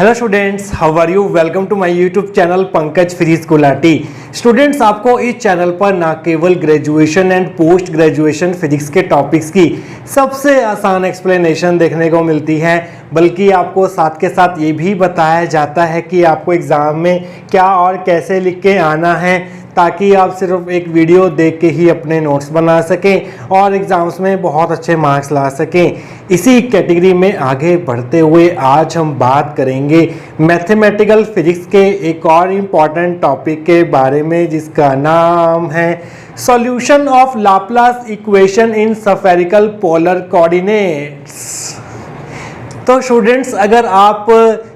Hello students, how are you. Welcome to my YouTube channel Pankaj physics Gulati. Students, आपको इस channel पर ना केवल graduation and post graduation physics के टॉपिक्स की सबसे आसान एक्सप्लेनेशन देखने को मिलती है, बल्कि आपको साथ के साथ ये भी बताया जाता है कि आपको एग्ज़ाम में क्या और कैसे लिख के आना है, ताकि आप सिर्फ एक वीडियो देख के ही अपने नोट्स बना सकें और एग्ज़ाम्स में बहुत अच्छे मार्क्स ला सकें। इसी कैटेगरी में आगे बढ़ते हुए आज हम बात करेंगे मैथमेटिकल फिजिक्स के एक और इम्पॉर्टेंट टॉपिक के बारे में, जिसका नाम है solution of Laplace equation in spherical polar coordinates. तो स्टूडेंट्स, अगर आप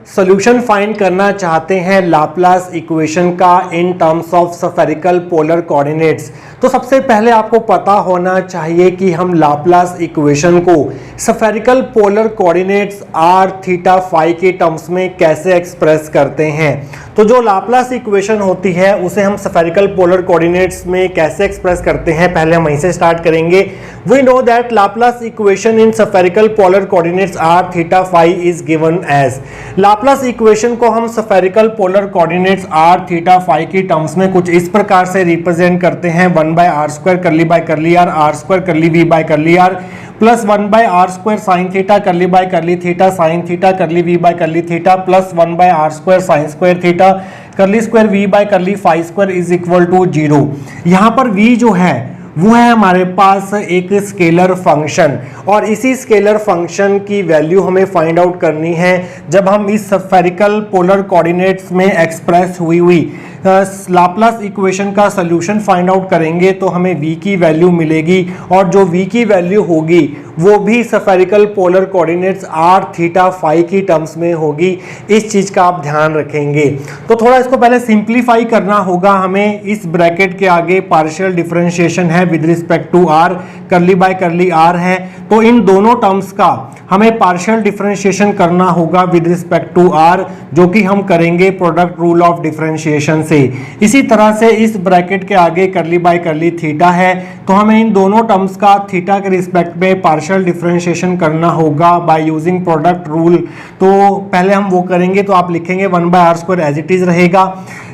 सॉल्यूशन फाइंड करना चाहते हैं लाप्लास इक्वेशन का in terms of spherical polar coordinates, तो सबसे पहले आपको पता होना चाहिए कि हम लाप्लास इक्वेशन को spherical polar coordinates r, theta, phi के टर्म्स में कैसे एक्सप्रेस करते हैं। तो जो लाप्लास इक्वेशन होती है उसे हम स्फेरिकल पोलर कोऑर्डिनेट्स में कैसे एक्सप्रेस करते हैं, पहले हम वहीं से स्टार्ट करेंगे। We know that Laplace equation in spherical polar coordinates r, theta, phi is given as. Laplace equation को हम spherical polar coordinates r, theta, phi की टर्म्स में कुछ इस प्रकार से रिप्रेजेंट करते हैं। 1/r² करली by curly r, r² curly v by curly r plus 1/r² sine theta curly by curly theta sine theta curly v by curly theta plus 1/r² sine square theta curly square v by curly phi square is equal to 0। यहाँ पर v जो है वो है हमारे पास एक scalar function, और इसी स्केलर फंक्शन की वैल्यू हमें फाइंड आउट करनी है जब हम इस स्फेरिकल पोलर कोऑर्डिनेट्स में एक्सप्रेस हुई लाप्लास इक्वेशन का सॉल्यूशन फाइंड आउट करेंगे तो हमें v की वैल्यू मिलेगी, और जो v की वैल्यू होगी वो भी spherical polar coordinates r, theta, phi की टर्म्स में होगी। इस चीज का आप ध्यान रखेंगे। तो थोड़ा इसको पहले सिंप्लीफाई करना होगा हमें। इस ब्रैकेट के आगे पार्शियल डिफरेंशिएशन है with respect to r, curly by curly r है, तो इन दोनों टर्म्स का हमें पार्शियल डिफरेंशिएशन करना होगा विद रिस्पेक्ट टू r, जो कि हम करेंगे प्रोडक्ट रूल ऑफ डिफरेंशिएशन से। इसी तरह से इस ब्रैकेट के आगे करली बाय करली थीटा है, तो हमें इन दोनों टर्म्स का थीटा के रिस्पेक्ट में पार्शियल डिफरेंशिएशन करना होगा बाय यूजिंग प्रोडक्ट रूल। तो पहले हम वो करेंगे, तो आप लिखेंगे 1/r² एज इट इज रहेगा।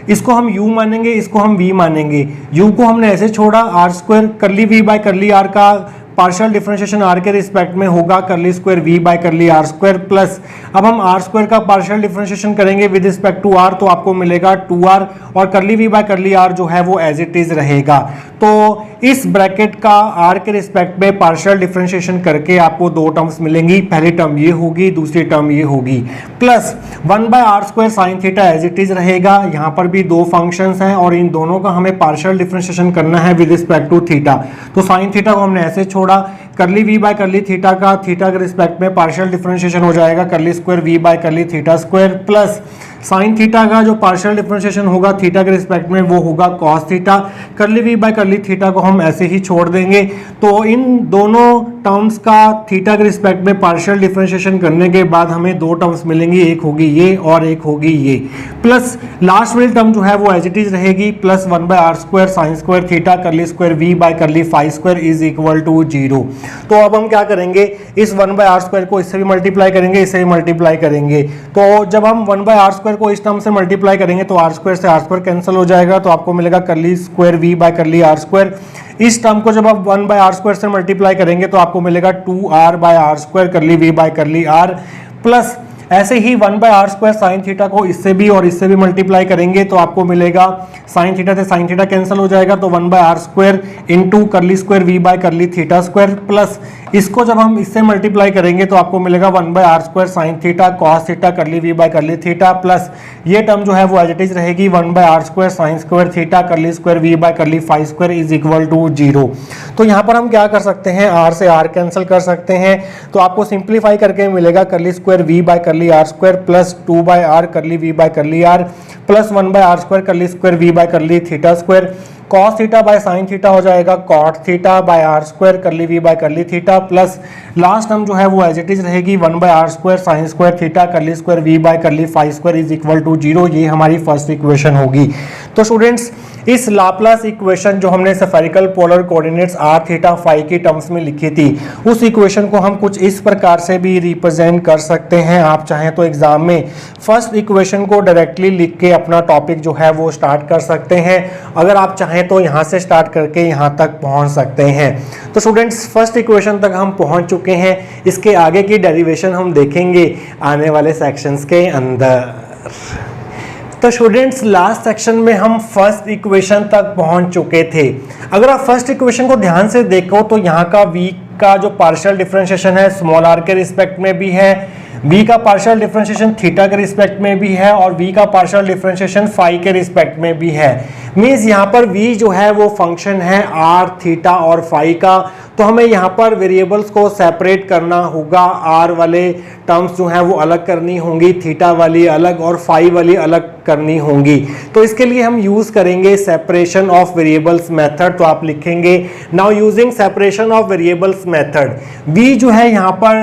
इसको हम u मानेंगे, इसको हम v मानेंगे। u को हमने ऐसे छोड़ा, r² curly v by curly r का पार्शियल डिफरेंशिएशन r के रिस्पेक्ट में होगा करली स्क्वायर v बाय करली r² प्लस अब हम r² का पार्शियल डिफरेंशिएशन करेंगे विद रिस्पेक्ट टू r, तो आपको मिलेगा 2r, और करली v बाय करली r जो है वो एज इट इज रहेगा। तो इस ब्रैकेट का r के रिस्पेक्ट में पार्शियल डिफरेंशिएशन करके आपको दो टर्म्स मिलेंगी। पहली टर्म ये होगी, दूसरी टर्म ये होगी, plus 1/r² sine theta as it is रहेगा। यहाँ पर भी दो फंक्शंस हैं और इन दोनों का हमें पार्शियल डिफरेंशिएशन करना है विद रिस्पेक्ट टू थीटा। तो साइन थीटा को हमने ऐसे छोड़ा, करली v बाय करली थीटा का थीटा के रिस्पेक्ट में पार्शियल डिफरेंशिएशन हो जाएगा curly square v by curly theta square plus sine theta का जो पार्शियल डिफरेंशिएशन होगा थीटा के रिस्पेक्ट में वो होगा cos theta. Curly v by curly theta को हम ऐसे ही छोड़ देंगे। तो इन दोनों टर्म्स का थीटा के रिस्पेक्ट में पार्शियल डिफरेंशिएशन करने के बाद हमें दो टर्म्स मिलेंगी, एक होगी ये और एक होगी ये, प्लस लास्ट वाली टर्म जो है वो एज इट इज रहेगी plus 1/r² sine square theta curly square v by curly phi square is equal to 0। तो अब हम क्या करेंगे, इस 1/r² को इससे भी मल्टीप्लाई करेंगे, इससे भी मल्टीप्लाई करेंगे। तो जब हम 1/r² को इस टर्म से मल्टीप्लाई करेंगे तो r² से r² कैंसिल हो जाएगा, तो आपको मिलेगा करली स्क्वायर v बाय करली r²। इस टर्म को जब आप 1/r² से मल्टीप्लाई करेंगे तो आपको मिलेगा 2r/r² करली v by curly r plus ऐसे ही 1/r² साइन थीटा को इससे भी और इससे भी मल्टीप्लाई करेंगे तो आपको मिलेगा साइन थीटा से साइन थीटा कैंसिल हो जाएगा, तो 1/r² इंटू करली square v by curly theta square plus इसको जब हम इससे मल्टीप्लाई करेंगे तो आपको मिलेगा 1/r² sine theta cos theta curly v by curly theta plus ये टर्म जो है वो एज इट इज रहेगी 1/r² sine square theta curly square v by curly phi square is equal to 0। तो यहाँ पर हम क्या कर सकते हैं, r से r कैंसिल कर सकते हैं, तो आपको सिंप्लीफाई करके मिलेगा करली स्क्वायर v बाय करली r² plus 2/r curly v by curly r plus 1/r² curly square v by curly theta square cos theta by sine theta हो जाएगा cot theta by r² curly v by curly theta plus last term जो है वो as it is रहेगी 1/r² sine square theta curly square v by curly phi square is equal to 0। ये हमारी first equation होगी। तो students, इस Laplace equation जो हमने spherical polar coordinates r theta phi की टर्म्स में लिखी थी, उस इक्वेशन को हम कुछ इस प्रकार से भी रिप्रेजेंट कर सकते हैं। आप चाहें तो एग्जाम में फर्स्ट इक्वेशन को डायरेक्टली लिख के अपना टॉपिक जो है वो स्टार्ट कर सकते हैं। अगर आप चाहें तो यहाँ से स्टार्ट करके यहाँ तक पहुँच सकते हैं। तो स्टूडेंट्स, फर्स्ट इक्वेशन तक हम पहुँच चुके हैं। इसके आगे की डेरिवेशन हम देखेंगे आने वाले सेक्शंस के अंदर। तो स्टूडेंट्स, लास्ट सेक्शन में हम फर्स्ट इक्वेशन तक पहुंच चुके थे। अगर आप फर्स्ट इक्वेशन को ध्यान से देखो तो यहाँ का v का जो पार्शियल डिफरेंशिएशन है स्मॉल r के रिस्पेक्ट में भी है, v का पार्शियल डिफरेंशिएशन थीटा के रिस्पेक्ट में भी है और v का पार्शियल डिफरेंशिएशन फाई के रिस्पेक्ट में भी है। मीन्स यहाँ पर v जो है वो फंक्शन है r थीटा और फाई का। तो हमें यहाँ पर वेरिएबल्स को सेपरेट करना होगा। r वाले टर्म्स जो हैं वो अलग करनी होंगी, थीटा वाली अलग और फाई वाली अलग करनी होंगी। तो इसके लिए हम यूज करेंगे सेपरेशन ऑफ वेरिएबल्स मेथड। तो आप लिखेंगे now using separation of variables method, v जो है यहाँ पर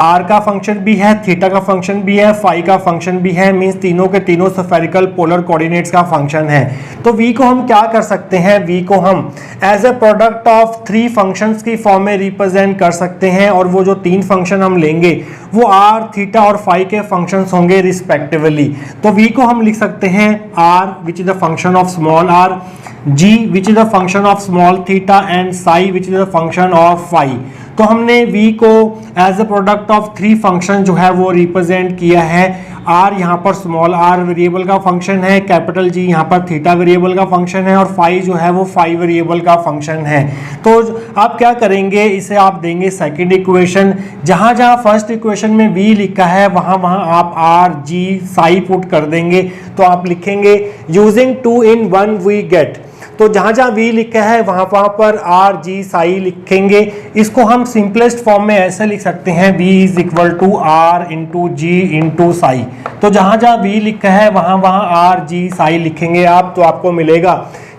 r का फंक्शन भी है, थीटा का फंक्शन भी है, फाई का फंक्शन भी है। मीन्स तीनों के तीनों स्फेरिकल पोलर कोऑर्डिनेट्स का फंक्शन है। तो v को हम क्या कर सकते हैं, v को हम as a product of three functions की फॉर्म में रिप्रेजेंट कर सकते हैं। और वो जो तीन फंक्शन हम लेंगे वो r थीटा और फाई के फंक्शंस होंगे रिस्पेक्टिवली। तो v को हम लिख सकते हैं r which is the function of small r, g which is the function of small theta and psi which is the function of phi. तो हमने v को as a product of three function जो है वो represent किया है। r यहाँ पर स्मॉल r वेरिएबल का फंक्शन है, कैपिटल G यहाँ पर थीटा वेरिएबल का फंक्शन है और फाई जो है वो फाई वेरिएबल का फंक्शन है। तो आप क्या करेंगे, इसे आप देंगे सेकंड इक्वेशन। जहाँ जहाँ फर्स्ट इक्वेशन में v लिखा है वहाँ वहाँ आप r g साई पुट कर देंगे। तो आप लिखेंगे यूजिंग 2 in 1 वी गेट। तो जहाँ जहाँ v लिखा है वहाँ वहाँ पर r g साई लिखेंगे। इसको हम सिंपलेस्ट फॉर्म में ऐसे लिख सकते हैं v is equal to r into g into psi. तो जहाँ जहाँ v लिखा है वहाँ वहाँ r g साई लिखेंगे आप। तो आपको मिलेगा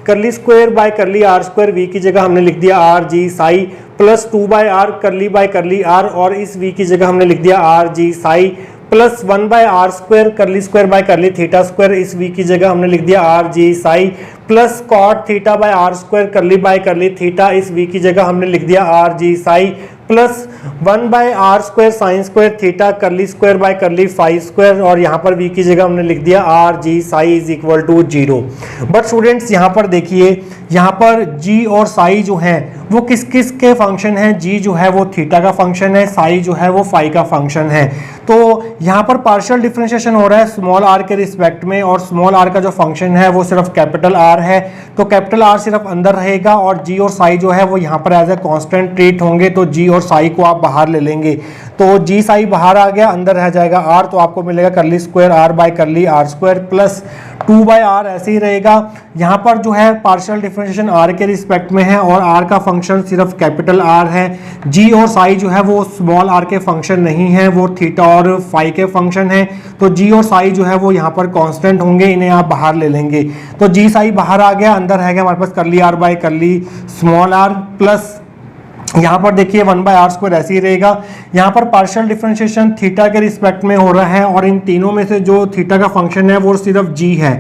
curly square by curly r square, v की जगह हमने लिख दिया r g psi plus 2 by r curly by curly r और इस v की जगह हमने लिख दिया r g psi plus 1 by r square curly square by curly theta square, इस v की जगह हमने लिख दिया r g psi plus cot theta by r square curly by curly theta, इस v की जगह हमने लिख दिया r g psi plus 1 by r square sine square theta curly square by curly phi square और यहाँ पर v की जगह हमने लिख दिया r g psi is equal to 0। But students, यहाँ पर देखिए, यहाँ पर g और साई जो है वो किस किस के फंक्शन है। g जो है वो थीटा का फंक्शन है, साई जो है वो फाई का फंक्शन है। तो यहाँ पर पार्शियल डिफरेंशिएशन हो रहा है स्मॉल r के रिस्पेक्ट में और स्मॉल r का जो फंक्शन है वो सिर्फ कैपिटल R है। तो कैपिटल R सिर्फ अंदर रहेगा और g और साई जो है वो यहाँ पर एज ए कांस्टेंट ट्रीट होंगे। तो g और साई को आप बाहर ले लेंगे। तो g साई बाहर आ गया, अंदर रह जाएगा r। तो आपको मिलेगा curly square r by curly r square plus 2 by r ऐसे ही रहेगा। यहाँ पर जो है पार्शियल डिफरेंशिएशन r के रिस्पेक्ट में है और r का फंक्शन सिर्फ कैपिटल R है। g और साई जो है वो स्मॉल r के फंक्शन नहीं है, वो थीटा और फाई के फंक्शन है। तो g और साई जो है वो यहाँ पर कांस्टेंट होंगे, इन्हें आप बाहर ले लेंगे। तो g साई बाहर आ गया, अंदर रह गया हमारे पास करली r बाय करली स्मॉल r प्लस यहाँ पर देखिए 1 बाय आर स्क्वायर ऐसे ही रहेगा। यहाँ पर पार्शियल डिफरेंशिएशन थीटा के रिस्पेक्ट में हो रहा है और इन तीनों में से जो थीटा का फंक्शन है वो सिर्फ g है।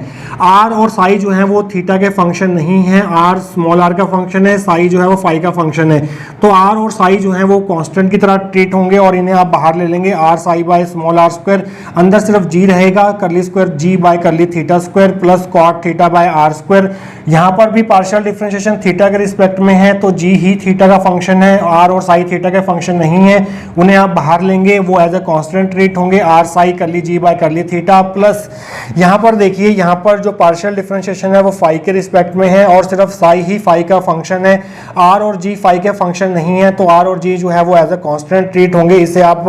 r और साई जो है वो थीटा के फंक्शन नहीं है, r स्मॉल r का फंक्शन है, साई जो है वो फाई का फंक्शन है। तो r और साई जो है वो कांस्टेंट की तरह ट्रीट होंगे और इन्हें आप बाहर ले लेंगे। r psi by small r square, अंदर सिर्फ g रहेगा, curly square g by curly theta square plus cot theta by r square. यहाँ पर भी पार्शियल डिफरेंशिएशन थीटा के रिस्पेक्ट में है तो g ही थीटा का फंक्शन है, r और साई थीटा के फंक्शन नहीं है, उन्हें आप बाहर लेंगे, वो एज ए कांस्टेंट ट्रीट होंगे। r साई करली g by curly theta plus यहाँ पर देखिए, यहाँ पर जो पार्शियल डिफरेंशिएशन है वो फाई के रिस्पेक्ट में है और सिर्फ साई ही फाई का फंक्शन है, r और g फाई के फंक्शन नहीं है। तो r और g जो है वो एज ए कांस्टेंट ट्रीट होंगे, इसे आप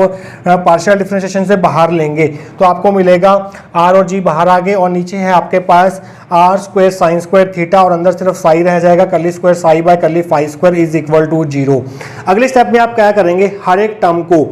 पार्शियल डिफरेंशिएशन से बाहर लेंगे। तो आपको मिलेगा r और g बाहर आ गए और नीचे है आपके पास r square sine square theta और अंदर सिर्फ साई रह जाएगा, curly square psi by curly phi square is equal to 0। अगले स्टेप में आप क्या करेंगे, हर एक टर्म को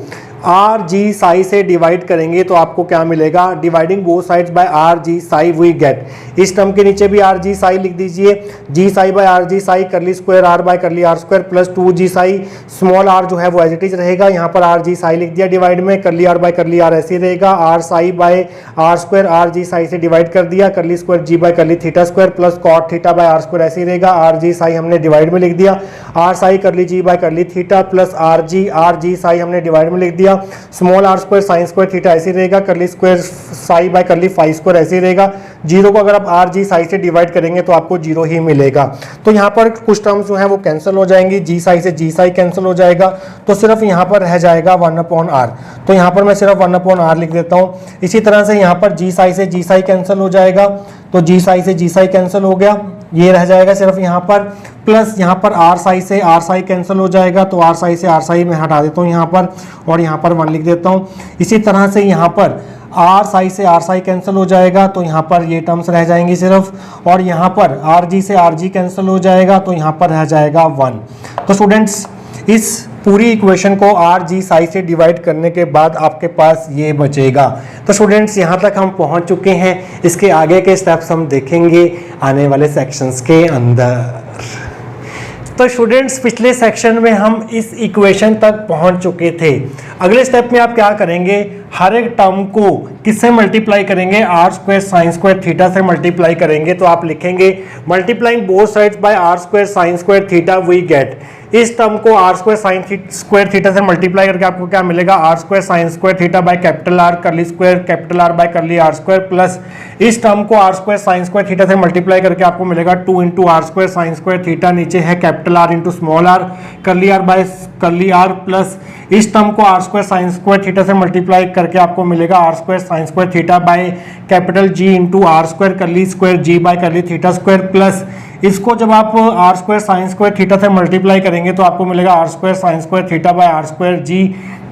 आर जी साई से डिवाइड करेंगे तो आपको क्या मिलेगा, dividing both sides by r g psi we get. इस टर्म के नीचे भी आर जी साई लिख दीजिए, g psi by r g psi curly square r by curly r square plus 2 g psi, small r जो है वो as it is रहेगा, यहाँ पर आर जी साई लिख दिया डिवाइड में, करली आर बाय करली आर ऐसे रहेगा, r psi by r square r g psi से डिवाइड कर दिया, curly square g by curly theta square plus cot theta by r square ऐसे रहेगा, आर जी साई हमने डिवाइड में लिख दिया, r psi curly g by curly theta plus r g psi हमने डिवाइड में लिख दिया, small r square sine square theta ऐसे रहेगा, curly square psi by curly phi square ऐसे रहेगा। जीरो को अगर आप आर जी साई से डिवाइड करेंगे तो आपको जीरो ही मिलेगा। तो यहाँ पर कुछ टर्म्स जो है वो कैंसिल हो जाएंगी, जी साई से जी साई कैंसिल हो जाएगा, तो सिर्फ यहाँ पर रह जाएगा 1/r। तो यहाँ पर मैं सिर्फ 1/r लिख देता हूँ। इसी तरह से यहाँ पर जी साई से जी साई कैंसिल हो जाएगा, तो जी साई से जी साई कैंसिल हो गया, ये रह जाएगा सिर्फ यहाँ पर, प्लस यहाँ पर आर साई से आर साई कैंसिल हो जाएगा, तो आर साई से आर साई मैं हटा देता हूँ यहाँ पर और यहाँ पर 1 लिख देता हूँ। इसी तरह से यहाँ पर आर साई से आर साई कैंसिल हो जाएगा, तो यहाँ पर ये टर्म्स रह जाएंगी सिर्फ, और यहाँ पर आर जी से आर जी कैंसिल हो जाएगा, तो यहाँ पर रह जाएगा 1। तो स्टूडेंट्स इस पूरी इक्वेशन को आर जी साई से डिवाइड करने के बाद आपके पास ये बचेगा। तो स्टूडेंट्स यहाँ तक हम पहुँच चुके हैं, इसके आगे के स्टेप्स हम देखेंगे आने वाले सेक्शंस के अंदर। तो स्टूडेंट्स पिछले सेक्शन में हम इस इक्वेशन तक पहुंच चुके थे। अगले स्टेप में आप क्या करेंगे, हर एक टर्म को किससे मल्टीप्लाई करेंगे, r square sine square theta से मल्टीप्लाई करेंगे। तो आप लिखेंगे multiplying both sides by r square sine square theta we get. इस टर्म को r square sine square theta से मल्टीप्लाई करके आपको क्या मिलेगा, r square sine square theta by capital R curly square capital R by curly r square, plus इस term को r square sine square theta से मल्टीप्लाई करके आपको मिलेगा 2 into r square sine square theta, नीचे है capital R into small r curly r by curly r, plus इस term को r square sine square theta से मल्टीप्लाई करके आपको मिलेगा r square sine square theta by capital G into r square curly square g by curly theta square, plus इसको जब आप r square sine square theta से multiply करेंगे तो आपको मिलेगा r square sine square theta by r square g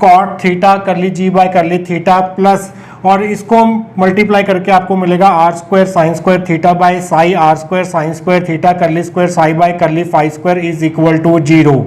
cot theta curly g by curly theta, plus और इसको मल्टीप्लाई करके आपको मिलेगा r square sine square theta by psi r square sine square theta curly square psi by curly phi square is equal to 0।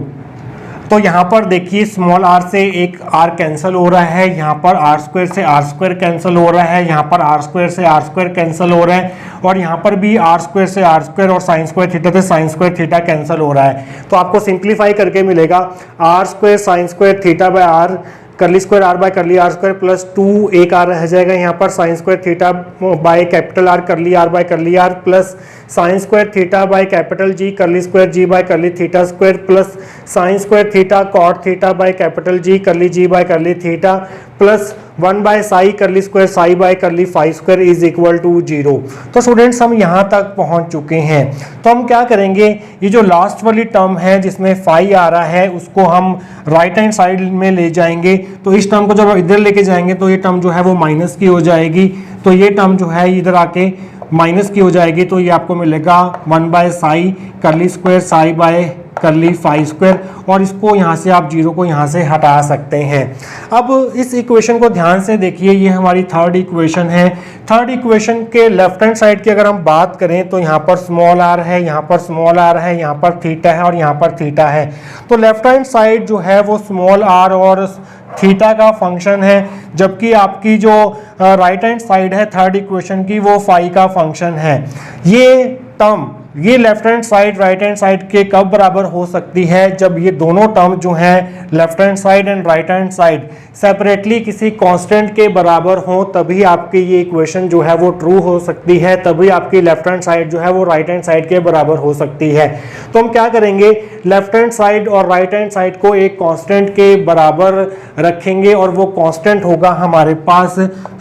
तो यहाँ पर देखिए small are से एक आर कैंसिल हो रहा है, यहाँ पर आर स्क्वायर से आर स्क्वायर कैंसिल हो रहा है, यहाँ पर आर स्क्वायर से आर स्क्वायर कैंसिल हो रहा है, और यहाँ पर भी आर स्क्वायर से आर स्क्वायर और साइन स्क्वायर थीटा से साइन स्क्वायर थीटा कैंसिल हो रहा है। तो आपको सिंप्लीफाई करके मिलेगा r square sine square theta by r curly square r by curly r square plus 2 एक आर रह जाएगा यहाँ पर sine square theta by capital R curly r by curly r, plus sine square theta by capital G curly square g by curly theta square, plus sine square theta cot theta by capital G curly g by curly theta, plus 1 by psi curly square psi by curly phi square is equal to 0। तो students हम यहाँ तक पहुँच चुके हैं। तो हम क्या करेंगे, ये जो लास्ट वाली टर्म है जिसमें फाई आ रहा है उसको हम राइट हैंड साइड में ले जाएंगे। तो इस टर्म को जब इधर लेके जाएंगे तो ये टर्म जो है वो माइनस की हो जाएगी, तो ये टर्म जो है इधर आके माइनस की हो जाएगी, तो ये आपको मिलेगा 1 by psi curly square psi by curly phi square, और इसको यहाँ से आप 0 को यहाँ से हटा सकते हैं। अब इस इक्वेशन को ध्यान से देखिए, ये हमारी थर्ड इक्वेशन है। थर्ड इक्वेशन के लेफ्ट हैंड साइड की अगर हम बात करें तो यहाँ पर स्मॉल आर है, यहाँ पर स्मॉल आर है, यहाँ पर थीटा है और यहाँ पर थीटा है। तो लेफ्ट हैंड साइड जो है वो स्मॉल आर और थीटा का फंक्शन है, जबकि आपकी जो राइट हैंड साइड है थर्ड इक्वेशन की वो फाई का फंक्शन है। ये टर्म ये left hand side right hand side के कब बराबर हो सकती है, जब ये दोनों टर्म जो हैं left hand side and right hand side separately किसी कांस्टेंट के बराबर हो, तभी आपकी ये इक्वेशन जो है वो ट्रू हो सकती है, तभी आपकी लेफ्ट हैंड साइड जो है वो राइट हैंड साइड के बराबर हो सकती है। तो हम क्या करेंगे, लेफ्ट हैंड साइड और राइट हैंड साइड को एक कांस्टेंट के बराबर रखेंगे और वो कांस्टेंट होगा हमारे पास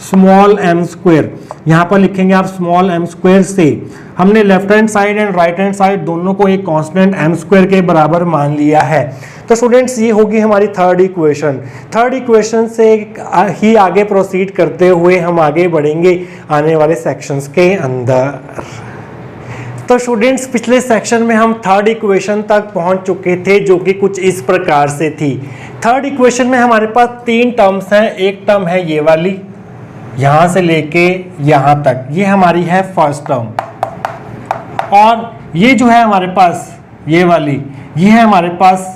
स्मॉल एम स्क्वायर। यहाँ पर लिखेंगे आप स्मॉल एम स्क्वायर से हमने left hand side and right hand side दोनों को एक कांस्टेंट एम स्क्वायर के बराबर मान लिया है। तो स्टूडेंट्स ये होगी हमारी थर्ड इक्वेशन। थर्ड इक्वेशन से ही आगे प्रोसीड करते हुए हम आगे बढ़ेंगे आने वाले सेक्शंस के अंदर। तो स्टूडेंट्स पिछले सेक्शन में हम थर्ड इक्वेशन तक पहुंच चुके थे, जो कि कुछ इस प्रकार से थी। थर्ड इक्वेशन में हमारे पास 3 टर्म्स हैं। एक टर्म है ये वाली, यहाँ से लेके यहाँ तक, ये हमारी है फर्स्ट टर्म, और ये जो है हमारे पास ये वाली, ये है हमारे पास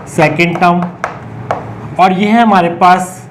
सेकंड टर्म, और ये है हमारे पास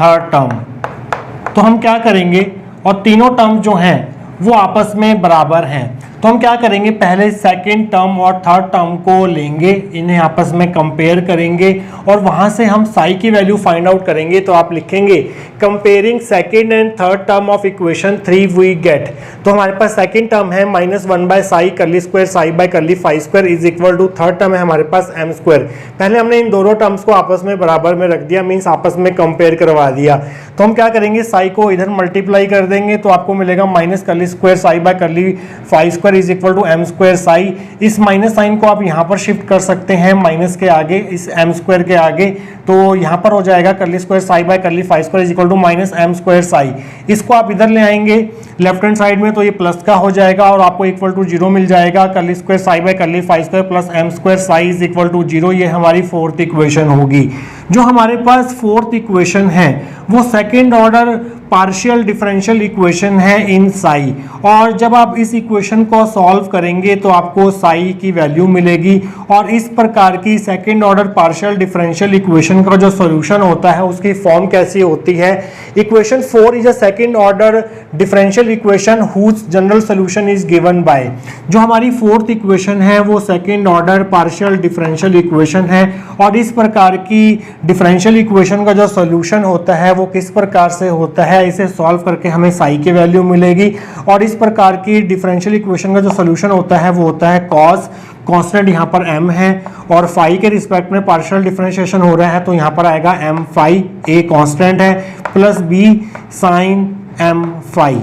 थर्ड टर्म। तो हम क्या करेंगे, और तीनों टर्म जो हैं वो आपस में बराबर हैं, तो हम क्या करेंगे, पहले सेकंड टर्म और थर्ड टर्म को लेंगे, इन्हें आपस में कंपेयर करेंगे और वहां से हम साई की वैल्यू फाइंड आउट करेंगे। तो आप लिखेंगे comparing second and third term of equation 3 we get. तो हमारे पास सेकंड टर्म है -1 by psi curly square psi by curly phi square is equal to third term है हमारे पास m स्क्वायर। पहले हमने इन दोनों टर्म्स को आपस में बराबर में रख दिया, मीन्स आपस में कंपेयर करवा दिया। तो हम क्या करेंगे, साई को इधर मल्टीप्लाई कर देंगे तो आपको मिलेगा minus curly square psi by curly phi square is equal to m square psi. इस माइनस साइन को आप यहाँ पर शिफ्ट कर सकते हैं माइनस के आगे, इस m स्क्वायर के आगे, तो यहाँ पर हो जाएगा curly square psi by curly phi square is equal to minus m square psi. इसको आप इधर ले आएंगे लेफ्ट हैंड साइड में तो ये प्लस का हो जाएगा और आपको इक्वल टू 0 मिल जाएगा। Curly square psi by curly phi square plus m square psi is equal to 0, ये हमारी फोर्थ इक्वेशन होगी। जो हमारे पास फोर्थ इक्वेशन है वो second order partial differential equation है इन साई, और जब आप इस इक्वेशन को सॉल्व करेंगे तो आपको साई की वैल्यू मिलेगी। और इस प्रकार की second order partial differential equation का जो सॉल्यूशन होता है उसकी फॉर्म कैसी होती है, equation 4 is a second order differential equation whose general solution is given by. जो हमारी फोर्थ इक्वेशन है वो second order partial differential equation है, और इस प्रकार की डिफरेंशियल इक्वेशन का जो सॉल्यूशन होता है वो किस प्रकार से होता है, इसे सॉल्व करके हमें साई की वैल्यू मिलेगी। और इस प्रकार की डिफरेंशियल इक्वेशन का जो सॉल्यूशन होता है वो होता है कॉस, कांस्टेंट यहाँ पर m है और फाई के रिस्पेक्ट में पार्शियल डिफरेंशिएशन हो रहा है तो यहाँ पर आएगा m फाई, a कांस्टेंट है, plus b sine m phi,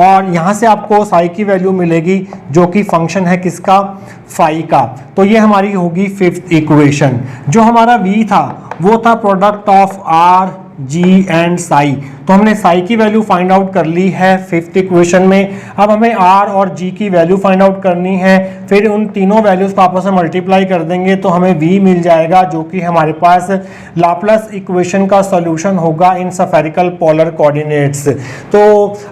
और यहाँ से आपको साई की वैल्यू मिलेगी जो कि फंक्शन है किसका, फाई का। तो ये हमारी होगी फिफ्थ इक्वेशन। जो हमारा v था वो था product of r g and Sai, तो हमने साई की वैल्यू फाइंड आउट कर ली है फिफ्थ इक्वेशन में। अब हमें r और g की वैल्यू फाइंड आउट करनी है, फिर उन तीनों वैल्यूज को आपस में मल्टीप्लाई कर देंगे तो हमें v मिल जाएगा जो कि हमारे पास लाप्लास इक्वेशन का सॉल्यूशन होगा इन स्फेरिकल पोलर कोऑर्डिनेट्स। तो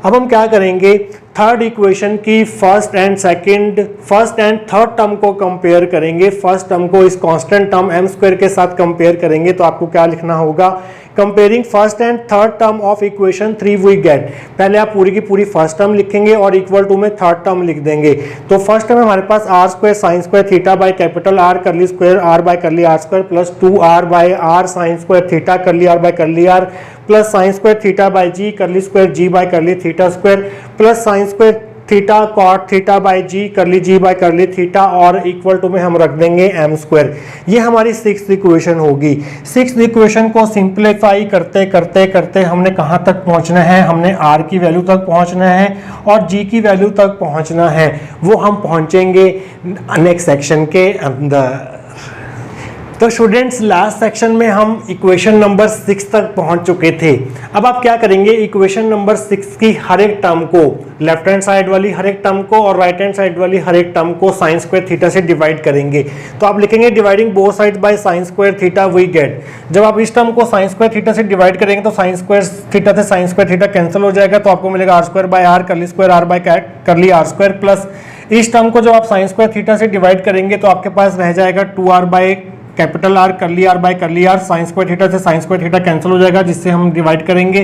अब हम क्या करेंगे, थर्ड इक्वेशन की फर्स्ट एंड थर्ड टर्म को कंपेयर करेंगे। फर्स्ट टर्म को इस कांस्टेंट टर्म m स्क्वायर के साथ कंपेयर करेंगे तो आपको क्या लिखना होगा, comparing first and third term of equation 3 we get. पहले आप पूरी की पूरी फर्स्ट टर्म लिखेंगे और इक्वल टू में थर्ड टर्म लिख देंगे। तो फर्स्ट टर्म हमारे पास r square sine square theta by capital R curly square r by curly r square plus 2r by r sine square theta curly r by curly r plus sine square theta by g curly square g by curly theta square plus sine square theta cot theta by g curly g by curly theta, और equal to में हम रख देंगे m square. ये हमारी sixth equation होगी। Sixth equation को simplify करते करते करते हमने कहाँ तक पहुँचना है, हमने r की वैल्यू तक पहुँचना है और g की वैल्यू तक पहुँचना है, वो हम पहुँचेंगे नेक्स्ट सेक्शन के अंदर। तो स्टूडेंट्स लास्ट सेक्शन में हम इक्वेशन नंबर 6 तक पहुंच चुके थे। अब आप क्या करेंगे, इक्वेशन नंबर 6 की हर एक टर्म को, लेफ्ट हैंड साइड वाली हर एक टर्म को और राइट हैंड साइड वाली हर एक टर्म को साइन स्क्वायर थीटा से डिवाइड करेंगे। तो आप लिखेंगे dividing both sides by sine square theta we get. जब आप इस टर्म को साइन स्क्वायर थीटा से डिवाइड करेंगे तो साइन स्क्वायर थीटा से साइन स्क्वायर थीटा कैंसिल हो जाएगा, तो आपको मिलेगा r square by r curly square r by curly r square, plus इस टर्म को जब आप साइन स्क्वायर थीटा से डिवाइड करेंगे तो आपके पास रह जाएगा 2r bye capital R curly R by curly R, sine square theta से साइन स्क्वायर थीटा कैंसिल हो जाएगा जिससे हम डिवाइड करेंगे,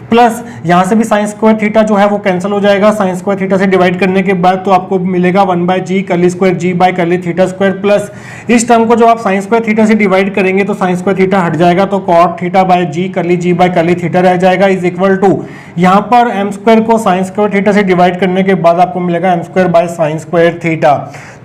प्लस यहाँ से भी साइन स्क्वायर थीटा जो है वो कैंसिल हो जाएगा साइन स्क्वायर थीटा से डिवाइड करने के बाद, तो आपको मिलेगा 1 by g curly square g by curly theta square, plus इस टर्म को जो आप साइन स्क्वायर थीटा से डिवाइड करेंगे तो साइन स्क्वायर थीटा हट जाएगा तो cot theta by g by curly theta रह जाएगा इज इक्वल टू, यहाँ पर m स्क्वायर को साइन स्क्वायर थीटा से डिवाइड करने के बाद आपको मिलेगा m square by sine square theta.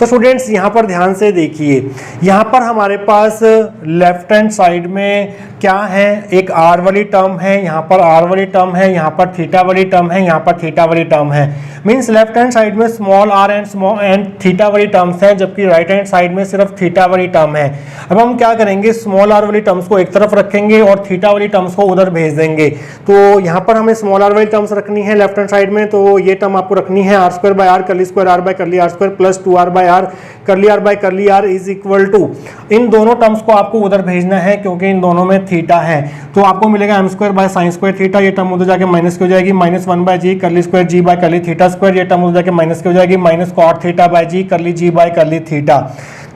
तो स्टूडेंट्स यहाँ पर ध्यान से देखिए, यहाँ पर हमारे पास लेफ्ट हैंड साइड में क्या है, एक r वाली टर्म है, यहाँ पर r वाली टर्म है, यहाँ पर थीटा वाली टर्म है, यहाँ पर थीटा वाली टर्म है। मींस लेफ्ट हैंड साइड में स्मॉल r एंड थीटा वाली टर्म्स हैं, जबकि राइट हैंड साइड में सिर्फ थीटा वाली टर्म है। अब हम क्या करेंगे, स्मॉल r वाली टर्म्स को एक तरफ रखेंगे और थीटा वाली टर्म्स को उधर भेज देंगे। तो यहाँ पर हमें स्मॉल r वाली टर्म्स रखनी है लेफ्ट हैंड साइड में, तो ये टर्म आपको रखनी है r square by r curly square r by curly r square plus 2r by r curly r by curly r is equal to, इन दोनों टर्म्स को आपको उधर भेजना है क्योंकि इन दोनों में थीटा है, तो आपको मिलेगा m square by sine square theta, ये टर्म उधर जाके माइनस की हो जाएगी, minus 1 by g curly square g by curly theta square, ये टर्म उधर जाके माइनस की हो जाएगी, minus cot theta by g curly by curly theta.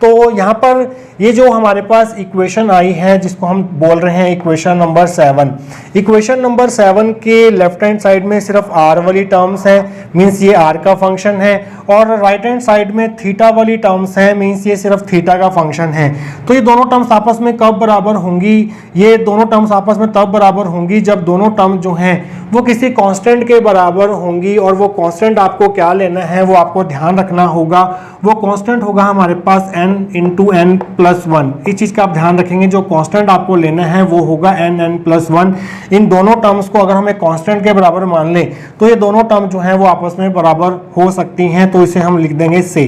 तो यहाँ पर ये जो हमारे पास इक्वेशन आई है जिसको हम बोल रहे हैं इक्वेशन नंबर 7, इक्वेशन नंबर 7 के लेफ्ट हैंड साइड में सिर्फ r वाली टर्म्स है, मीन्स ये r का फंक्शन है, और राइट हैंड साइड में थीटा वाली टर्म्स है, मीन्स ये सिर्फ थीटा का फंक्शन है। तो ये दोनों टर्म्स आपस में कब बराबर होंगी? ये दोनों टर्म्स आपस में तब बराबर होंगी जब दोनों टर्म जो हैं वो किसी कांस्टेंट के बराबर होंगी, और वो कांस्टेंट आपको क्या लेना है, वो आपको ध्यान रखना होगा। वो कांस्टेंट होगा हमारे पास n इंटू n प्लस 1। इस चीज़ का आप ध्यान रखेंगे, जो कांस्टेंट आपको लेना है वो होगा n प्लस 1। इन दोनों टर्म्स को अगर हम एक कांस्टेंट के बराबर मान लें तो ये दोनों टर्म जो हैं वो आपस में बराबर हो सकती हैं, तो इसे हम लिख देंगे से।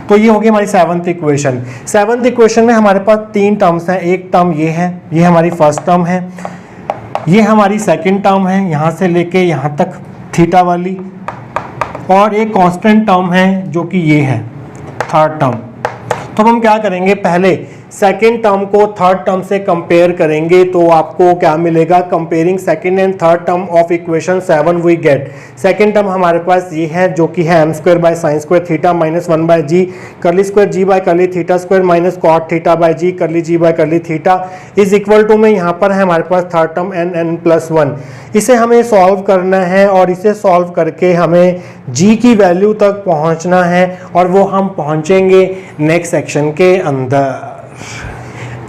तो ये होगी हमारी 7th इक्वेशन। 7th इक्वेशन में हमारे पास 3 टर्म्स हैं। एक टर्म ये है, ये हमारी फर्स्ट टर्म है, ये हमारी सेकंड टर्म है यहाँ से लेके यहाँ तक थीटा वाली, और एक कांस्टेंट टर्म है जो कि ये है थर्ड टर्म। तो हम क्या करेंगे, पहले सेकेंड टर्म को थर्ड टर्म से कंपेयर करेंगे, तो आपको क्या मिलेगा, comparing second and third term of equation 7 we get. Second term हमारे पास ये है जो कि है m square by sine square theta minus 1 by g curly square g by curly theta square minus cot theta by g curly g by curly theta is equal to में यहाँ पर है हमारे पास थर्ड टर्म n प्लस 1। इसे हमें solve करना है, और इसे सॉल्व करके हमें g की वैल्यू तक पहुँचना है, और वो हम पहुँचेंगे नेक्स्ट सेक्शन के अंदर।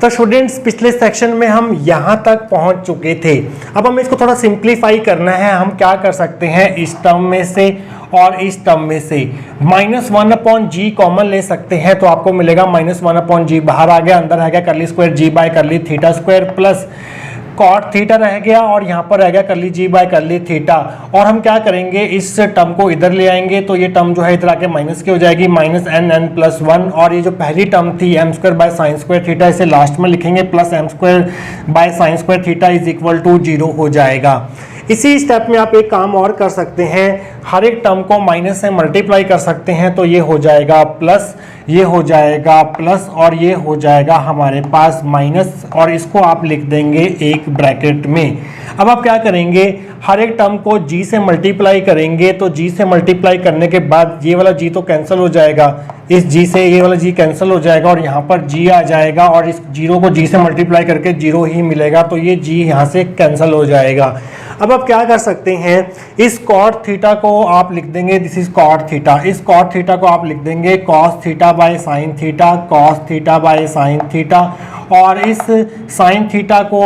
तो स्टूडेंट्स, पिछले सेक्शन में हम यहाँ तक पहुँच चुके थे। अब हमें इसको थोड़ा सिंप्लीफाई करना है। हम क्या कर सकते हैं, इस टर्म में से और इस टर्म में से -1/g कॉमन ले सकते हैं, तो आपको मिलेगा -1/g। बाहर आ गया, अंदर आ गया curly square g by curly theta square plus cot theta रह गया, और यहाँ पर रह गया करली जी बाय करली थीटा। और हम क्या करेंगे, इस टर्म को इधर ले आएंगे, तो ये टर्म जो है इधर आके माइनस की हो जाएगी, -n प्लस 1। और ये जो पहली टर्म थी m square by sine square theta, इसे लास्ट में लिखेंगे, plus m square by sine square theta is equal to 0 हो जाएगा। इसी स्टेप में आप एक काम और कर सकते हैं, हर एक टर्म को माइनस से मल्टीप्लाई कर सकते हैं, तो ये हो जाएगा प्लस, ये हो जाएगा प्लस, और ये हो जाएगा हमारे पास माइनस, और इसको आप लिख देंगे एक ब्रैकेट में। अब आप क्या करेंगे, हर एक टर्म को g से मल्टीप्लाई करेंगे, तो g से मल्टीप्लाई करने के बाद ये वाला g तो कैंसिल हो जाएगा, इस g से ये वाला g कैंसिल हो जाएगा, और यहाँ पर g आ जाएगा, और इस 0 को g से मल्टीप्लाई करके 0 ही मिलेगा, तो ये g यहाँ से कैंसिल हो जाएगा। अब आप क्या कर सकते हैं, इस कॉट थीटा को आप लिख देंगे, दिस इज कॉट थीटा। इस कॉट थीटा को आप लिख देंगे cos theta by sine theta, cos theta by sine theta. और इस साइन थीटा को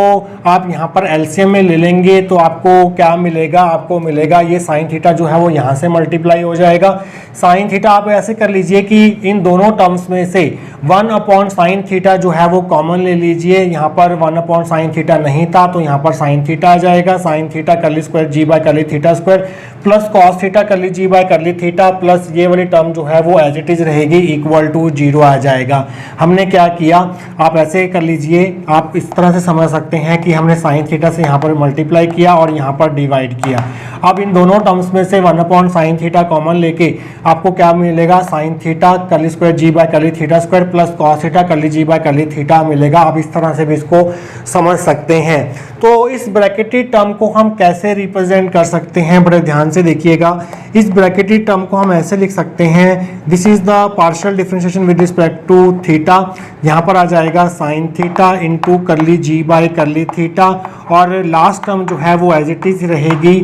आप यहाँ पर एलसीएम में ले लेंगे, तो आपको क्या मिलेगा, आपको मिलेगा ये साइन थीटा जो है वो यहाँ से मल्टीप्लाई हो जाएगा। साइन थीटा आप ऐसे कर लीजिए कि इन दोनों टर्म्स में से 1 साइन थीटा जो है वो कॉमन ले लीजिए। यहाँ पर 1 साइन थीटा नहीं था, तो यहाँ पर साइन थीटा आ जाएगा, sine theta curly square g by curly theta square plus cos theta curly g by curly theta, plus ये वाली टर्म जो है वो एज इट इज रहेगी, इक्वल टू 0 आ जाएगा। हमने क्या किया, आप ऐसे कर लीजिए, आप इस तरह से समझ सकते हैं कि हमने साइन थीटा से यहाँ पर मल्टीप्लाई किया और यहाँ पर डिवाइड किया। अब इन दोनों टर्म्स में से 1 साइन थीटा कॉमन लेके आपको क्या मिलेगा, sine theta curly square g by curly theta square plus cos theta curly g by curly theta मिलेगा। आप इस तरह से भी इसको समझ सकते हैं। तो इस ब्रैकेटेड टर्म को हम कैसे रिप्रेजेंट कर सकते हैं, बड़े ध्यान से देखिएगा। इस ब्रैकेटेड टर्म को हम ऐसे लिख सकते हैं, this is the partial differentiation with respect to theta. यहाँ पर आ जाएगा sine theta into curly g by curly theta, और लास्ट टर्म जो है वो एज इट इज रहेगी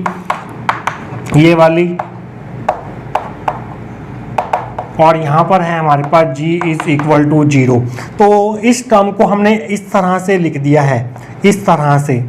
ये वाली, और यहाँ पर है हमारे पास g इज इक्वल टू 0। तो इस टर्म को हमने इस तरह से लिख दिया है, इस तरह से।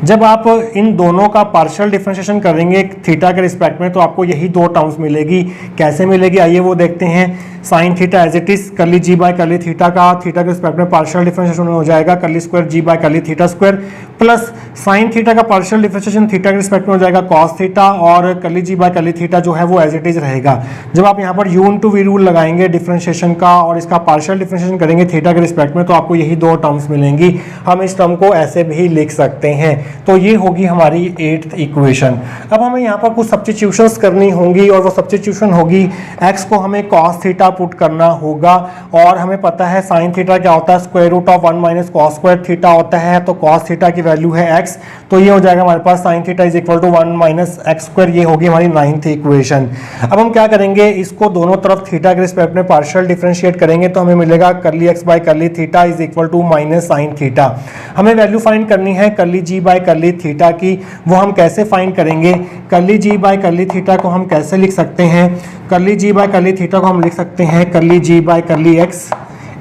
जब आप इन दोनों का पार्शियल डिफरेंशिएशन करेंगे थीटा के रिस्पेक्ट में, तो आपको यही दो टर्म्स मिलेगी। कैसे मिलेगी, आइए वो देखते हैं। Sine theta as it is curly g by curly theta का थीटा के रिस्पेक्ट में पार्शियल डिफरेंशिएशन हो जाएगा curly square g by curly theta square, plus sine theta का पार्शियल डिफरेंशिएशन थीटा के रिस्पेक्ट में हो जाएगा कॉस थीटा, और करली जी बाय करली थीटा जो है वो एज इट इज रहेगा। जब आप यहाँ पर यू इंटू वी रूल लगाएंगे डिफरेंशिएशन का और इसका पार्शियल डिफरेंशिएशन करेंगे थीटा के रिस्पेक्ट में, तो आपको यही दो टर्म्स मिलेंगी। हम इस टर्म को ऐसे भी लिख सकते हैं। तो ये होगी हमारी 8th इक्वेशन। अब हमें यहाँ पर कुछ सब्स्टिट्यूशंस करनी होंगी, और वो सब्स्टिट्यूशन होगी, x को हमें cos थीटा पुट करना होगा। और हमें पता है साइन थीटा क्या होता है, square root of 1 minus cos square theta होता है। तो कॉस थीटा की वैल्यू है x, तो ये हो जाएगा हमारे पास sine theta is equal to 1 minus x square. ये होगी हमारी 9th इक्वेशन। अब हम क्या करेंगे, इसको दोनों तरफ थीटा के रिस्पेक्ट में पार्शियल डिफरेंशिएट करेंगे तो हमें मिलेगा curly x by curly theta is equal to minus sine theta. हमें वैल्यू फाइंड करनी है curly g by curly theta की। वो हम कैसे फाइंड करेंगे, curly g by curly theta को हम कैसे लिख सकते हैं, curly g by curly theta को हम लिख सकते हैं curly g by curly x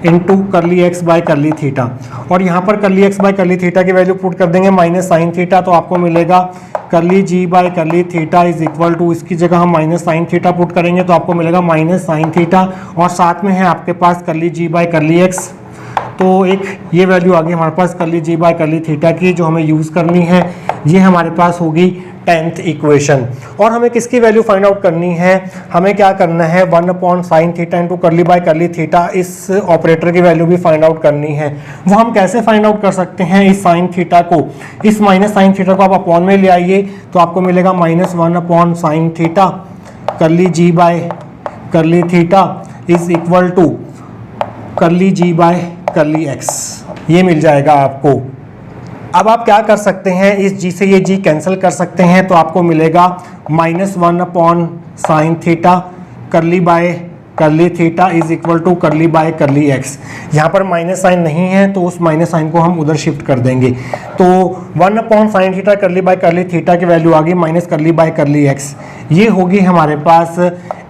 into curly x by curly theta. और यहाँ पर curly x by curly theta की वैल्यू पुट कर देंगे माइनस साइन थीटा, तो आपको मिलेगा curly g by curly theta is equal to, इसकी जगह हम माइनस साइन थीटा पुट करेंगे तो आपको मिलेगा माइनस साइन थीटा, और साथ में है आपके पास curly g by curly x। तो एक ये वैल्यू आ गई हमारे पास curly g by curly theta की जो हमें यूज़ करनी है। ये हमारे पास होगी 10th इक्वेशन। और हमें किसकी वैल्यू फाइंड आउट करनी है, हमें क्या करना है 1 upon sine theta into curly by curly theta, इस ऑपरेटर की वैल्यू भी फाइंड आउट करनी है। वो हम कैसे फाइंड आउट कर सकते हैं, इस साइन थीटा को, इस माइनस साइन थीटा को आप अपॉन में ले आइए तो आपको मिलेगा minus 1 upon sine theta curly g by curly theta is equal to curly g by curly x, ये मिल जाएगा आपको। अब आप क्या कर सकते हैं, इस g से ये g कैंसिल कर सकते हैं तो आपको मिलेगा minus 1 upon sine theta curly by curly theta is equal to curly by curly x। यहाँ पर माइनस साइन नहीं है तो उस माइनस साइन को हम उधर शिफ्ट कर देंगे। तो 1 upon sine theta curly by curly theta की वैल्यू आ गई minus curly by curly x। ये होगी हमारे पास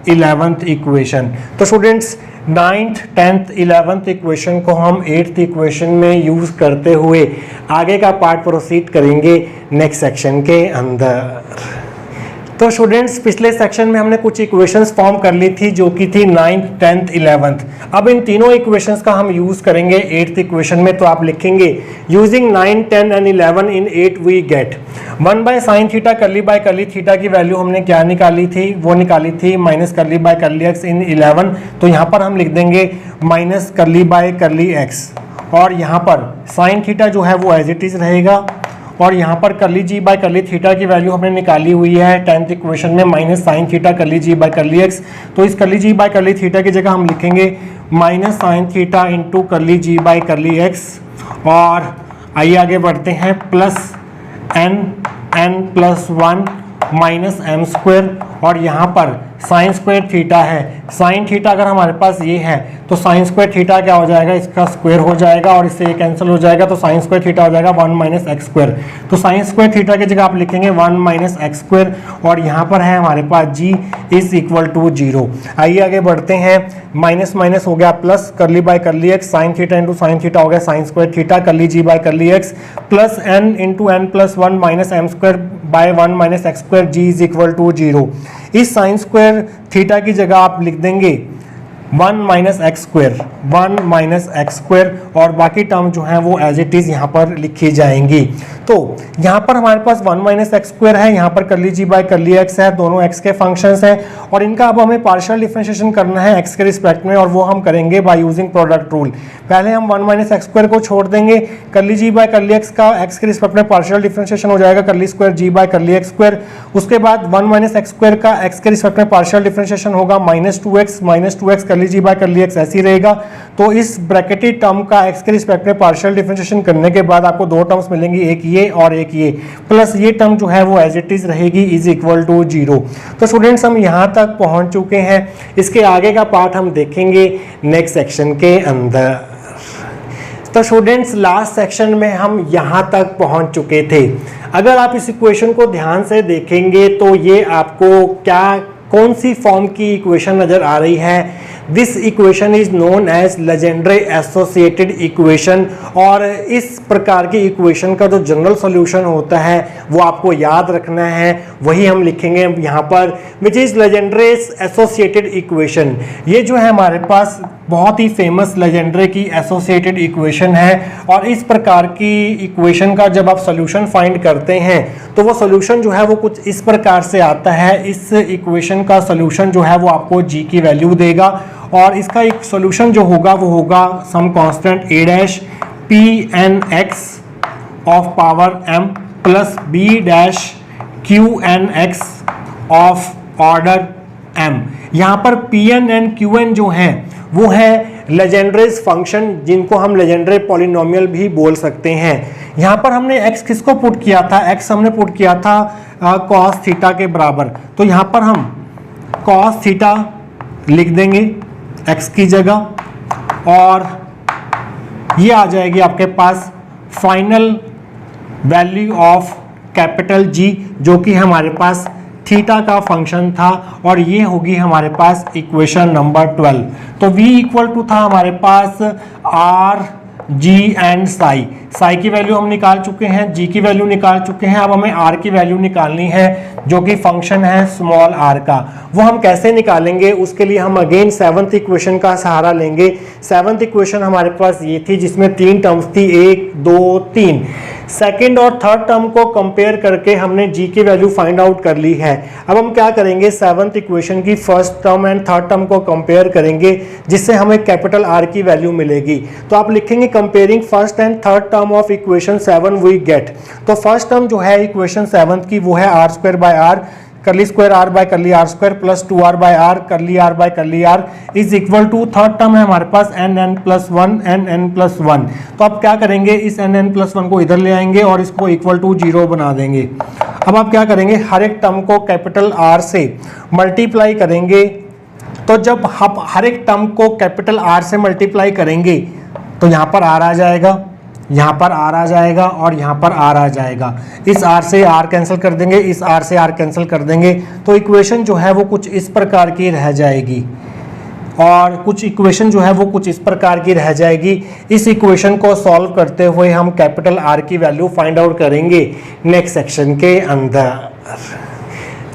11th इक्वेशन। तो students 9th 10th 11th equation को हम 8th इक्वेशन में यूज़ करते हुए आगे का पार्ट प्रोसीड करेंगे नेक्स्ट सेक्शन के अंदर। तो स्टूडेंट्स पिछले सेक्शन में हमने कुछ इक्वेशंस फॉर्म कर ली थी जो कि थी 9th 10th 11th। अब इन तीनों इक्वेशंस का हम यूज़ करेंगे 8th इक्वेशन में। तो आप लिखेंगे using 9, 10 and 11 in 8 we get 1 by sine theta curly by curly theta की वैल्यू हमने क्या निकाली थी, वो निकाली थी minus curly by curly x in 11। तो यहाँ पर हम लिख देंगे minus curly by curly x, और यहाँ पर साइन थीटा जो है वो एज इट इज़ रहेगा। और यहाँ पर curly g by curly theta की वैल्यू हमने निकाली हुई है 10th इक्वेशन में minus sine theta curly g by curly x। तो इस curly g by curly theta की जगह हम लिखेंगे minus sine theta into curly g by curly x। और आइए आगे बढ़ते हैं, plus n plus 1 minus m square, और यहाँ पर साइन स्क्वायर थीटा है। साइन थीटा अगर हमारे पास ये है तो साइन स्क्वायर थीटा क्या हो जाएगा, इसका स्क्वायर हो जाएगा और इससे ये कैंसिल हो जाएगा, तो साइन स्क्वायर थीटा हो जाएगा 1 माइनस एक्स स्क्वायर। तो साइन स्क्वायर थीटा की जगह आप लिखेंगे 1 माइनस एक्स स्क्वायर, और यहाँ पर है हमारे पास g इज इक्वल टू 0। आइए आगे बढ़ते हैं, माइनस माइनस हो गया plus curly by curly x, sine theta into sine theta हो गया sine square theta curly g by curly x, plus n into n plus 1 minus m square by 1 minus x square g is equal to 0। इस sign square theta की जगह आप लिख देंगे 1 minus x square, 1 minus x square, और बाकी term जो है वो एज इट इज़ यहाँ पर लिखी जाएंगी। तो यहाँ पर हमारे पास 1 माइनस एक्स स्क्वायर है, यहाँ पर curly g by curly x है, दोनों x के फंक्शंस हैं, और इनका अब हमें पार्शियल डिफरेंशिएशन करना है x के रिस्पेक्ट में, और वो हम करेंगे बाय यूजिंग प्रोडक्ट रूल। पहले हम 1 माइनस एक्स स्क्वायर को छोड़ देंगे, curly g by curly x का x के रिस्पेक्ट में पार्शियल डिफरेंशिएशन हो जाएगा curly square g by curly x square. उसके बाद 1 माइनस एक्स स्क्वायर का x के रिस्पेक्ट में पार्शियल डिफरेंशिएशन होगा minus 2x curly g by curly x ऐसी रहेगा। तो इस ब्रैकेटेड टर्म का x के रिस्पेक्ट में पार्शियल डिफरेंशिएशन करने के बाद आपको दो टर्म्स मिलेंगी, एक ये और एक ये, प्लस ये टर्म जो है वो एज इट इज रहेगी इज इक्वल टू 0। तो स्टूडेंट्स हम यहाँ तक पहुँच चुके हैं, इसके आगे का पार्ट हम देखेंगे नेक्स्ट सेक्शन के अंदर। तो स्टूडेंट्स लास्ट सेक्शन में हम यहाँ तक पहुँच चुके थे। अगर आप इस इक्वेशन को ध्यान से देखेंगे तो ये आपको क्या कौन सी फॉर्म की इक्वेशन नज़र आ रही है, this equation is known as Legendre associated equation. और इस प्रकार की इक्वेशन का जो जनरल सॉल्यूशन होता है वो आपको याद रखना है, वही हम लिखेंगे यहाँ पर, which is Legendre associated equation. ये जो है हमारे पास बहुत ही फेमस लेजेंड्रे की एसोसिएटेड इक्वेशन है, और इस प्रकार की इक्वेशन का जब आप सॉल्यूशन फाइंड करते हैं तो वो सॉल्यूशन जो है वो कुछ इस प्रकार से आता है। इस इक्वेशन का सॉल्यूशन जो है वो आपको g की वैल्यू देगा, और इसका एक सॉल्यूशन जो होगा वो होगा some constant a dash p n x of power m plus b dash q n x of order m। यहाँ पर pn एंड qn जो हैं वो है लेजेंड्रेज फंक्शन, जिनको हम लेजेंड्रे पॉलिनोमियल भी बोल सकते हैं। यहाँ पर हमने x किसको पुट किया था, x हमने पुट किया था cos थीटा के बराबर, तो यहाँ पर हम cos थीटा लिख देंगे x की जगह, और ये आ जाएगी आपके पास final value of capital G, जो कि हमारे पास थीटा का फंक्शन था, और ये होगी हमारे पास इक्वेशन नंबर 12। तो v इक्वल टू था हमारे पास r g एंड साई की वैल्यू हम निकाल चुके हैं, g की वैल्यू निकाल चुके हैं। अब हमें r की वैल्यू निकालनी है, जो कि फंक्शन है स्मॉल r का। वो हम कैसे निकालेंगे, उसके लिए हम अगेन सेवंथ इक्वेशन का सहारा लेंगे। सेवंथ इक्वेशन हमारे पास ये थी, जिसमें 3 टर्म्स थी, 1 2 3। सेकेंड और थर्ड टर्म को कंपेयर करके हमने g की वैल्यू फाइंड आउट कर ली है। अब हम क्या करेंगे, सेवंथ इक्वेशन की first term and third term को कंपेयर करेंगे, जिससे हमें कैपिटल R की वैल्यू मिलेगी। तो आप लिखेंगे comparing first and third term of equation 7 we get. तो फर्स्ट टर्म जो है इक्वेशन 7 की वो है r square by r curly square r by curly r square plus 2r by r curly r by curly r is equal to, third term है हमारे पास n plus 1 n plus 1। तो आप क्या करेंगे, इस n प्लस 1 को इधर ले आएंगे और इसको इक्वल टू 0 बना देंगे। अब आप क्या करेंगे, हर एक टर्म को कैपिटल R से मल्टीप्लाई करेंगे। तो जब आप हर एक टर्म को कैपिटल R से मल्टीप्लाई करेंगे तो यहाँ पर R आ जाएगा, यहाँ पर R आ जाएगा और यहाँ पर R आ जाएगा। इस R से R कैंसिल कर देंगे, इस R से R कैंसिल कर देंगे, तो इक्वेशन जो है वो कुछ इस प्रकार की रह जाएगी, और कुछ इक्वेशन जो है वो कुछ इस प्रकार की रह जाएगी। इस इक्वेशन को सॉल्व करते हुए हम कैपिटल R की वैल्यू फाइंड आउट करेंगे नेक्स्ट सेक्शन के अंदर।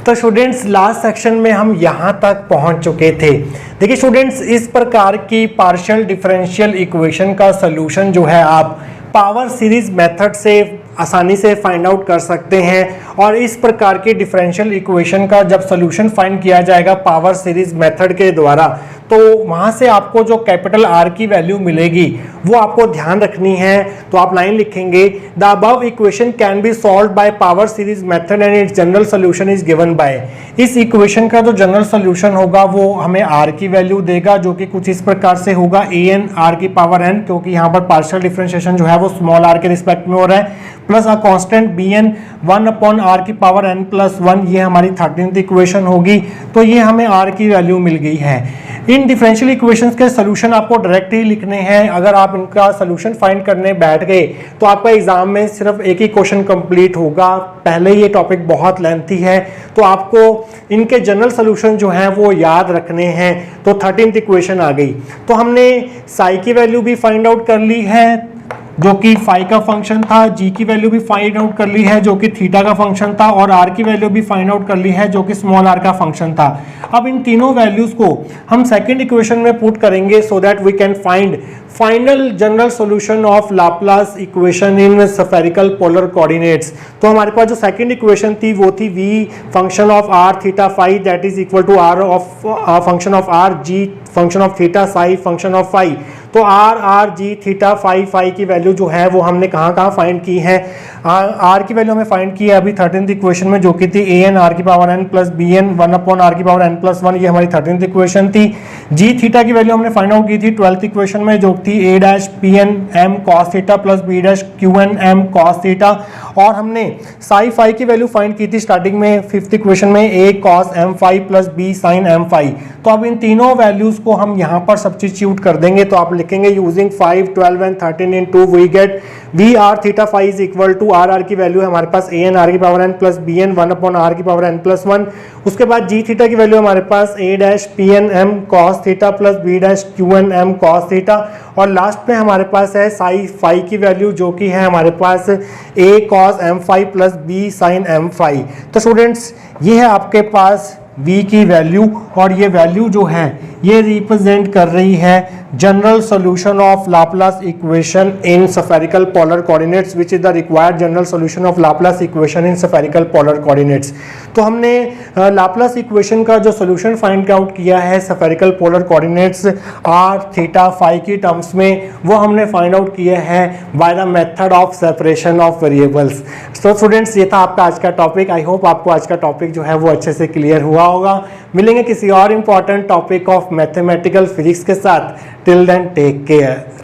तो स्टूडेंट्स लास्ट सेक्शन में हम यहाँ तक पहुँच चुके थे। देखिए स्टूडेंट्स, इस प्रकार की पार्शियल डिफरेंशियल इक्वेशन का सलूशन जो है आप पावर सीरीज मेथड से आसानी से फाइंड आउट कर सकते हैं। और इस प्रकार की डिफरेंशियल इक्वेशन का जब सॉल्यूशन फाइंड किया जाएगा पावर सीरीज मेथड के द्वारा, तो वहाँ से आपको जो कैपिटल R की वैल्यू मिलेगी वो आपको ध्यान रखनी है। तो आप लाइन लिखेंगे, the above equation can be solved by power series method and it's general solution is given bye. इस इक्वेशन का जो जनरल सॉल्यूशन होगा वो हमें R की वैल्यू देगा, जो कि कुछ इस प्रकार से होगा an r की पावर n, क्योंकि यहाँ पर पार्शियल डिफरेंशिएशन जो है वो स्मॉल r के रिस्पेक्ट में हो रहा है, plus a constant bn 1 upon r की पावर n प्लस 1। ये हमारी 13th इक्वेशन होगी। तो ये हमें r की वैल्यू मिल गई है। इन डिफरेंशियल इक्वेशंस के सॉल्यूशन आपको डायरेक्ट ही लिखने हैं। अगर आप इनका सॉल्यूशन फाइंड करने बैठ गए तो आपका एग्जाम में सिर्फ एक ही क्वेश्चन कंप्लीट होगा। पहले ये टॉपिक बहुत लेंथी है, तो आपको इनके जनरल सॉल्यूशन जो हैं वो याद रखने हैं। तो 13th इक्वेशन आ गई। तो हमने साई की वैल्यू भी फाइंड आउट कर ली है, जो कि फाई का फंक्शन था, जी की वैल्यू भी फाइंड आउट कर ली है, जो कि थीटा का फंक्शन था, और आर की वैल्यू भी फाइंड आउट कर ली है, जो कि स्मॉल आर का फंक्शन था। अब इन तीनों वैल्यूज को हम सेकंड इक्वेशन में पुट करेंगे, so that we can find final general solution of Laplace equation in spherical polar coordinates. तो हमारे पास जो सेकंड इक्वेशन थी वो थी v function of r theta phi that is equal to r of function of r g function of theta psi function of phi. तो r g theta phi phi की value जो है वो हमने कहाँ फाइंड की है, r की वैल्यू हमें फाइंड की है अभी 13th इक्वेशन में, जो कि थी an r की power n plus bn 1 upon r की पावर n प्लस 1। ये हमारी 13th इक्वेशन थी। g थीटा की वैल्यू हमने फाइंड आउट की थी 12th इक्वेशन में, जो थी a dash pn m cos theta plus b dash qn m cos theta. और हमने साई फाई की वैल्यू फाइंड की थी स्टार्टिंग में 5th इक्वेशन में a cos m phi plus b sin m phi. तो अब इन तीनों वैल्यूज को हम यहाँ पर सब्स्टिट्यूट कर देंगे। तो आप लिखेंगे using 5, 12 and 13 in 2 we get v r theta phi is equal to r की वैल्यू है हमारे पास an r की power n plus bn 1 upon r की पावर n प्लस 1। उसके बाद g थीटा की वैल्यू हमारे पास a dash pn m cos theta plus b dash qn m cos theta. और लास्ट में हमारे पास है साई फाई की वैल्यू, जो कि है हमारे पास a cos m phi plus b sin m phi. तो स्टूडेंट्स ये है आपके पास v की वैल्यू, और ये वैल्यू जो है ये रिप्रेजेंट कर रही है general solution of Laplace equation in spherical polar coordinates which is the required general solution of Laplace equation in spherical polar coordinates. तो हमने लाप्लास इक्वेशन का जो सॉल्यूशन फाइंड आउट किया है spherical polar coordinates r theta phi की terms में, वो हमने फाइंड आउट किया है by the method of separation of variables. तो स्टूडेंट्स ये था आपका आज का टॉपिक। आई होप आपको आज का टॉपिक जो है वो अच्छे से क्लियर हुआ होगा। मिलेंगे किसी और important topic of mathematical physics के साथ। Till then take care.